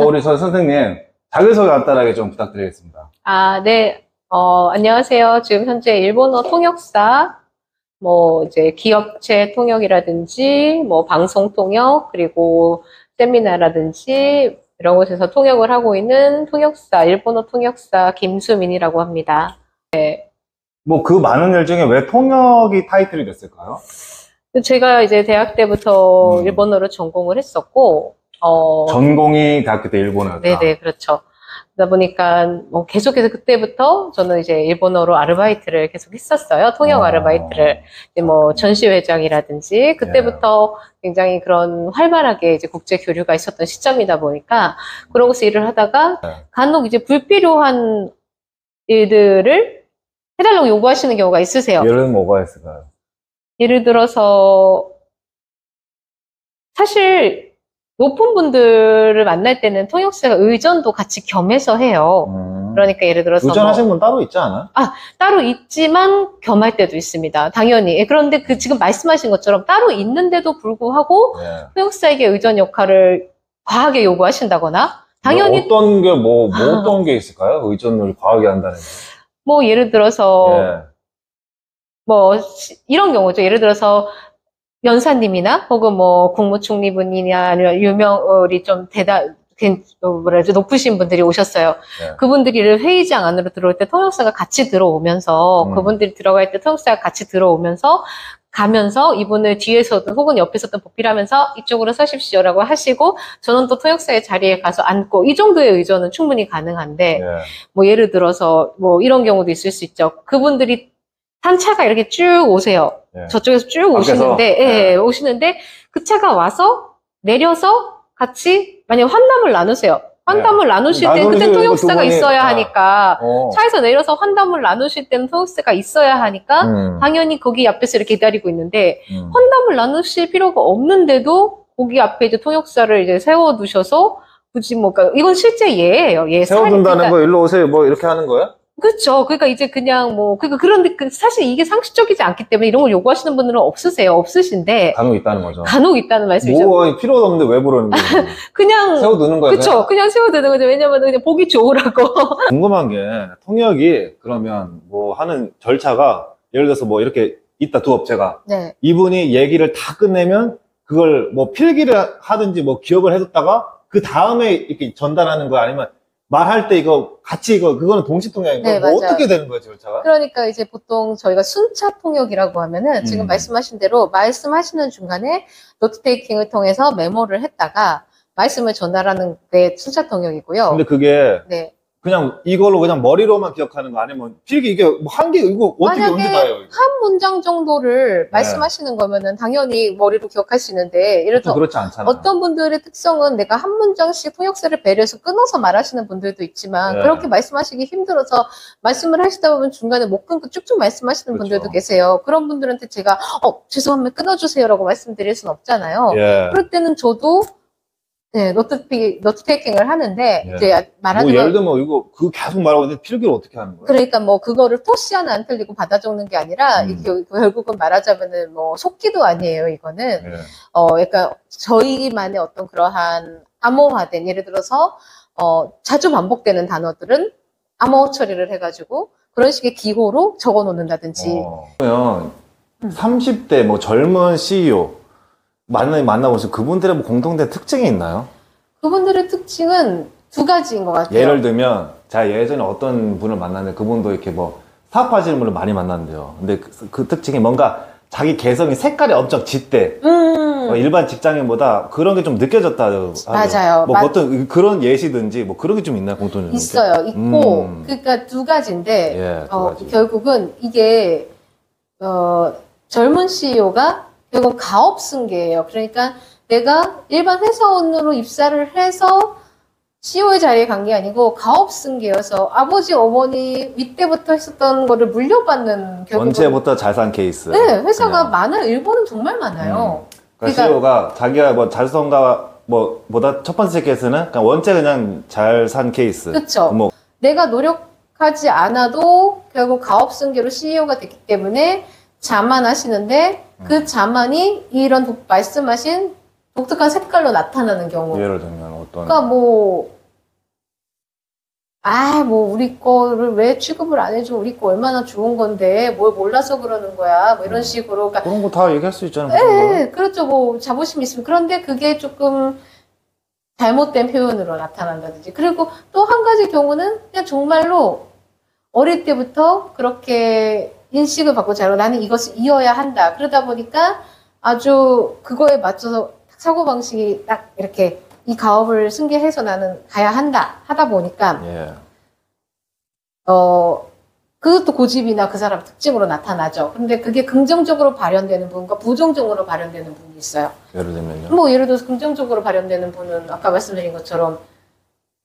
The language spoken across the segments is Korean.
우리 저 선생님, 자기소개 간단하게 좀 부탁드리겠습니다. 네. 안녕하세요. 지금 현재 일본어 통역사, 이제 기업체 통역이라든지, 방송 통역, 그리고 세미나라든지, 이런 곳에서 통역을 하고 있는 통역사, 일본어 통역사 김수민이라고 합니다. 뭐 그 많은 일 중에 왜 통역이 타이틀이 됐을까요? 제가 이제 대학 때부터 일본어를 전공을 했었고, 전공이 대학교 때 일본어였다. 네네, 그렇죠. 그러다 보니까 계속해서 그때부터 저는 이제 일본어로 아르바이트를 계속 했었어요. 통역 아르바이트를. 이제 전시회장이라든지 그때부터 굉장히 그런 활발하게 이제 국제 교류가 있었던 시점이다 보니까 그런 곳에서 일을 하다가 간혹 이제 불필요한 일들을 해달라고 요구하시는 경우가 있으세요. 예를 들면 뭐가 있을까요? 예를 들어서 사실 높은 분들을 만날 때는 통역사가 의전도 같이 겸해서 해요. 그러니까 예를 들어서 의전하시는 분 따로 있지 않아요? 따로 있지만 겸할 때도 있습니다. 당연히. 그런데 지금 말씀하신 것처럼 따로 있는데도 불구하고 통역사에게 의전 역할을 과하게 요구하신다거나 당연히 어떤 게 있을까요? 의전을 과하게 한다는 게. 예를 들어서 이런 경우죠. 예를 들어서 연사님이나 혹은 국무총리분이나 아니면 우리 좀 높으신 분들이 오셨어요. 그분들이 회의장 안으로 들어올 때 통역사가 같이 들어오면서 그분들이 들어갈 때 통역사가 같이 들어오면서 가면서 이분을 뒤에서든 혹은 옆에서든 보필하면서 이쪽으로 서십시오라고 하시고 저는 또 통역사의 자리에 가서 앉고 이 정도의 의전은 충분히 가능한데 예를 들어서 이런 경우도 있을 수 있죠. 그분들이 한 차가 이렇게 쭉 오세요. 저쪽에서 쭉 오시는데, 오시는데, 그 차가 와서, 내려서 같이, 만약 환담을 나누세요. 환담을 나누실 때, 그때 통역사가 있어야 하니까, 차에서 내려서 환담을 나누실 때는 통역사가 있어야 하니까, 당연히 거기 앞에서 이렇게 기다리고 있는데, 환담을 나누실 필요가 없는데도, 거기 앞에 이제 통역사를 이제 세워두셔서, 굳이 그러니까 이건 실제 예예요. 세워둔다는 거, 일로 오세요. 이렇게 하는 거야? 그렇죠. 그러니까 이제 그냥 그런데 사실 이게 상식적이지 않기 때문에 이런 걸 요구하시는 분들은 없으신데. 간혹 있다는 거죠. 간혹 있다는 말씀이죠. 필요도 없는데 왜 부르는 거예요? 그냥. 세워두는 거예요. 그렇죠. 그냥 세워두는 거죠. 왜냐면 그냥 보기 좋으라고. 궁금한 게, 통역이 그러면 하는 절차가, 예를 들어서 이렇게 있다, 두 업체가. 이분이 얘기를 다 끝내면, 그걸 필기를 하든지 기억을 해뒀다가, 그 다음에 이렇게 전달하는 거야? 아니면, 말할 때 그거는 동시통역인가요? 네, 어떻게 되는 거예요, 절차가? 그러니까 이제 보통 저희가 순차 통역이라고 하면은 지금 말씀하신 대로 말씀하시는 중간에 노트 테이킹을 통해서 메모를 했다가 말씀을 전달하는 게 순차 통역이고요. 근데 그게 그냥 이걸로 그냥 머리로만 기억하는 거 아니면 필기 이게 한 개 이거 어떻게 언제 봐요? 한 문장 정도를 말씀하시는 거면은 당연히 머리로 기억할 수 있는데 예를 들어 그렇지 않잖아요. 어떤 분들의 특성은 내가 한 문장씩 통역사를 배려해서 끊어서 말하시는 분들도 있지만 그렇게 말씀하시기 힘들어서 말씀을 하시다 보면 중간에 못 끊고 쭉쭉 말씀하시는 분들도 계세요. 그런 분들한테 제가 죄송하면 끊어주세요라고 말씀드릴 수는 없잖아요. 그럴 때는 저도 노트 테이킹을 하는데, 이제 말하는 예를 들면 이거 계속 말하고 있는데 필기를 어떻게 하는 거예요? 그러니까 그거를 토시 하나 안 틀리고 받아 적는 게 아니라, 결국은 말하자면은 속기도 아니에요, 이거는. 그러니까 저희만의 어떤 그러한 암호화된, 예를 들어서, 자주 반복되는 단어들은 암호 처리를 해가지고, 그런 식의 기호로 적어 놓는다든지. 그러면 30대 젊은 CEO, 만나보시면 그분들의 공통된 특징이 있나요? 그분들의 특징은 두 가지인 것 같아요. 예를 들면, 제가 예전에 어떤 분을 만났는데 그분도 이렇게 사업하시는 분을 많이 만났는데요. 근데 그 특징이 뭔가 자기 개성이 색깔이 엄청 짙대. 일반 직장인보다 그런 게 좀 느껴졌다. 맞아요. 어떤 그런 예시든지 그런 게 좀 있나요, 공통적으로? 있어요. 있고, 그러니까 두 가지인데, 두 가지. 결국은 이게, 젊은 CEO가 결국 가업승계예요. 그러니까 내가 일반 회사원으로 입사를 해서 CEO의 자리에 간 게 아니고 가업승계여서 아버지, 어머니 윗때부터 했었던 거를 물려받는 결국은 원체부터 잘 산 케이스. 네, 회사가 많아요. 일본은 정말 많아요. 그러니까 CEO가 자기가 자수성가 보다 첫 번째 케이스는 그냥 원체 그냥 잘 산 케이스. 그렇죠. 내가 노력하지 않아도 결국 가업승계로 CEO가 됐기 때문에 자만하시는데 그 자만이 이런 말씀하신 독특한 색깔로 나타나는 경우. 예를 들면 그러니까 우리 거를 왜 취급을 안 해줘? 우리 거 얼마나 좋은 건데, 뭘 몰라서 그러는 거야? 뭐 이런 식으로. 그러니까, 그런 거 다 얘기할 수 있잖아요. 네, 그렇죠. 뭐, 자부심이 있으면. 그런데 그게 조금 잘못된 표현으로 나타난다든지. 그리고 또 한 가지 경우는 그냥 정말로 어릴 때부터 그렇게 인식을 받고 자라 나는 이것을 이어야 한다. 그러다 보니까 아주 그거에 맞춰서 사고방식이 딱 이렇게 이 가업을 승계해서 나는 가야 한다 하다 보니까 그것도 고집이나 그 사람 특징으로 나타나죠. 근데 그게 긍정적으로 발현되는 분과 부정적으로 발현되는 분이 있어요. 예를 들면요? 뭐 예를 들어서 긍정적으로 발현되는 분은 아까 말씀드린 것처럼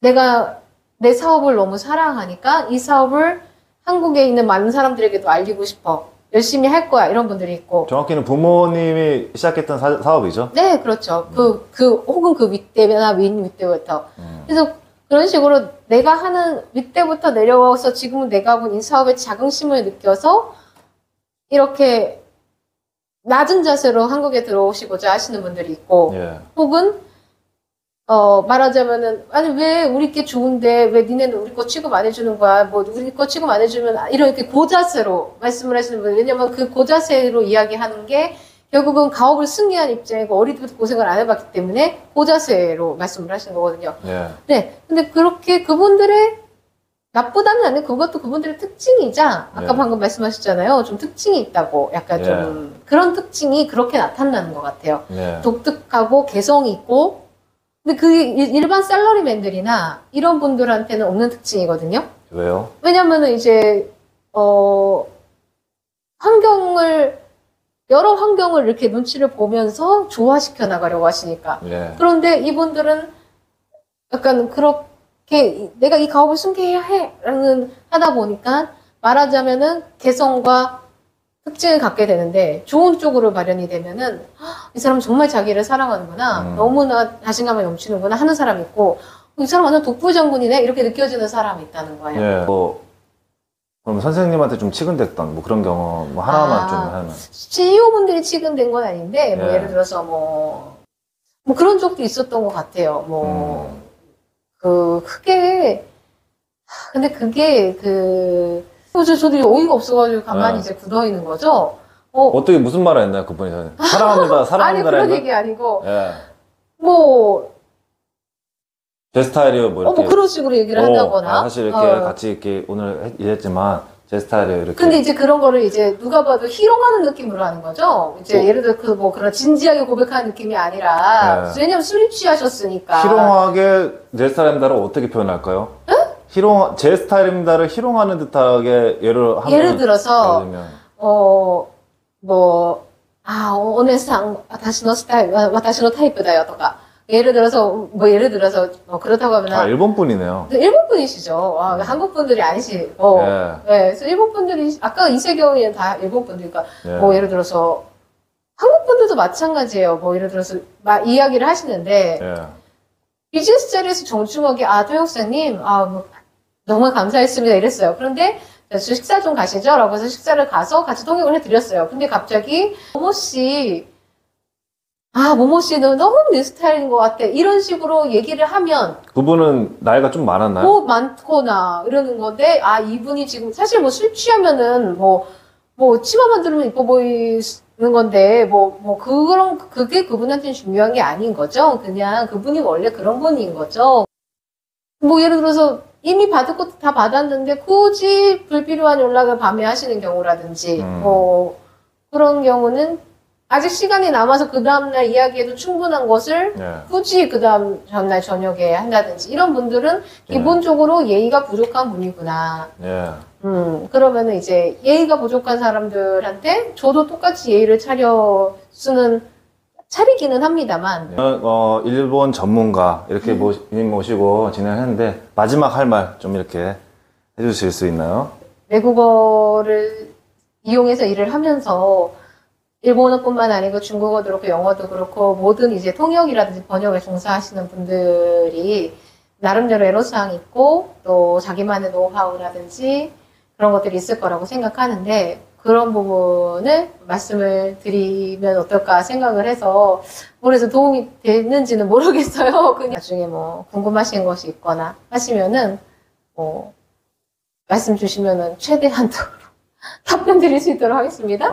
내가 내 사업을 너무 사랑하니까 이 사업을 한국에 있는 많은 사람들에게도 알리고 싶어. 열심히 할 거야. 이런 분들이 있고. 정확히는 부모님이 시작했던 사업이죠? 네, 그렇죠. 혹은 그 윗대나 윗대부터. 그래서 그런 식으로 내가 하는 윗대부터 내려와서 지금은 내가 하고 있는 사업에 자긍심을 느껴서 이렇게 낮은 자세로 한국에 들어오시고자 하시는 분들이 있고, 혹은 말하자면은, 아니, 왜 우리 게 좋은데, 왜 니네는 우리 거 취급 안 해주는 거야? 뭐, 우리 거 취급 안 해주면, 이렇게 고자세로 말씀을 하시는 분들. 왜냐면 그 고자세로 이야기하는 게, 결국은 가업을 승리한 입장이고, 어릴 때부터 고생을 안 해봤기 때문에, 고자세로 말씀을 하시는 거거든요. 네. 근데 그렇게 그분들의, 나쁘다는 아니고, 그것도 그분들의 특징이자, 아까 방금 말씀하셨잖아요. 좀 특징이 있다고. 약간 좀, 그런 특징이 그렇게 나타나는 것 같아요. 독특하고, 개성이 있고, 근데 그게 일반 샐러리맨들이나 이런 분들한테는 없는 특징이거든요. 왜요? 왜냐면은 이제 여러 환경을 이렇게 눈치를 보면서 조화시켜 나가려고 하시니까. 그런데 이분들은 약간 그렇게 내가 이 가업을 승계해야 해라는 하다 보니까 말하자면은 개성과 특징을 갖게 되는데 좋은 쪽으로 발현이 되면은 이 사람은 정말 자기를 사랑하는구나, 너무나 자신감이 넘치는구나 하는 사람이 있고, 이 사람 완전 독불장군이네 이렇게 느껴지는 사람이 있다는 거예요. 그럼 선생님한테 좀 치근댔던 뭐 그런 경우 뭐 하나만 좀 하면. CEO분들이 치근댄 건 아닌데 뭐 예를 들어서 뭐 그런 적도 있었던 것 같아요. 크게 근데 그게 저도 어이가 없어가지고 가만히 이제 굳어있는 거죠. 어떻게 무슨 말을 했나요, 그분이? 사랑합니다, 사랑합니다. 아니, 그런 얘기 아니고, 제 스타일이요, 뭐 이렇게. 그런 식으로 얘기를 한다거나. 사실 이렇게 같이 이렇게 오늘 일했지만, 제 스타일이에요, 이렇게. 근데 이제 그런 거를 이제 누가 봐도 희롱하는 느낌으로 하는 거죠. 이제 예를 들어 그런 진지하게 고백하는 느낌이 아니라, 왜냐면 술이 취하셨으니까. 희롱하게 제 스타일입니다를 어떻게 표현할까요? 제 스타일입니다를 희롱하는 듯하게 예를 들어서, 오늘상, 다시 너 스타일, 다시 너 타입이다요, 또가. 예를 들어서, 그렇다고 하면. 일본 분이네요. 일본 분이시죠. 한국 분들이 아니시고. 그래서 일본 분들이, 아까 이세경이는 다 일본 분들이니까, 예를 들어서, 한국 분들도 마찬가지예요. 예를 들어서, 이야기를 하시는데, 비즈니스 자리에서 정중하게, 통역사님, 정말 감사했습니다. 이랬어요. 그런데, 식사 좀 가시죠? 라고 해서 식사를 가서 같이 통역을 해드렸어요. 근데 갑자기, 모모 씨는 너무 내 스타일인 것 같아. 이런 식으로 얘기를 하면. 그분은 나이가 좀 많았나요? 많거나, 이러는 건데, 이분이 지금, 사실 술 취하면은, 치마만 들으면 이뻐 보이는 건데, 그게 그분한테는 중요한 게 아닌 거죠. 그냥 그분이 원래 그런 분인 거죠. 예를 들어서, 이미 받을 것도 다 받았는데 굳이 불필요한 연락을 밤에 하시는 경우라든지 그런 경우는 아직 시간이 남아서 그 다음날 이야기해도 충분한 것을 굳이 그 다음 전날 저녁에 한다든지 이런 분들은 기본적으로 예의가 부족한 분이구나. 그러면은 이제 예의가 부족한 사람들한테 저도 똑같이 예의를 차리기는 합니다만. 일본 전문가 이렇게 모시고 진행했는데 마지막 할 말 좀 이렇게 해주실 수 있나요? 외국어를 이용해서 일을 하면서 일본어뿐만 아니고 중국어도 그렇고 영어도 그렇고 모든 이제 통역이라든지 번역에 종사하시는 분들이 나름대로 애로사항이 있고 또 자기만의 노하우라든지 그런 것들이 있을 거라고 생각하는데 그런 부분을 말씀을 드리면 어떨까 생각을 해서 그래서 도움이 됐는지는 모르겠어요. 그냥 나중에 뭐 궁금하신 것이 있거나 하시면은 말씀 주시면은 최대한도로 답변 드릴 수 있도록 하겠습니다.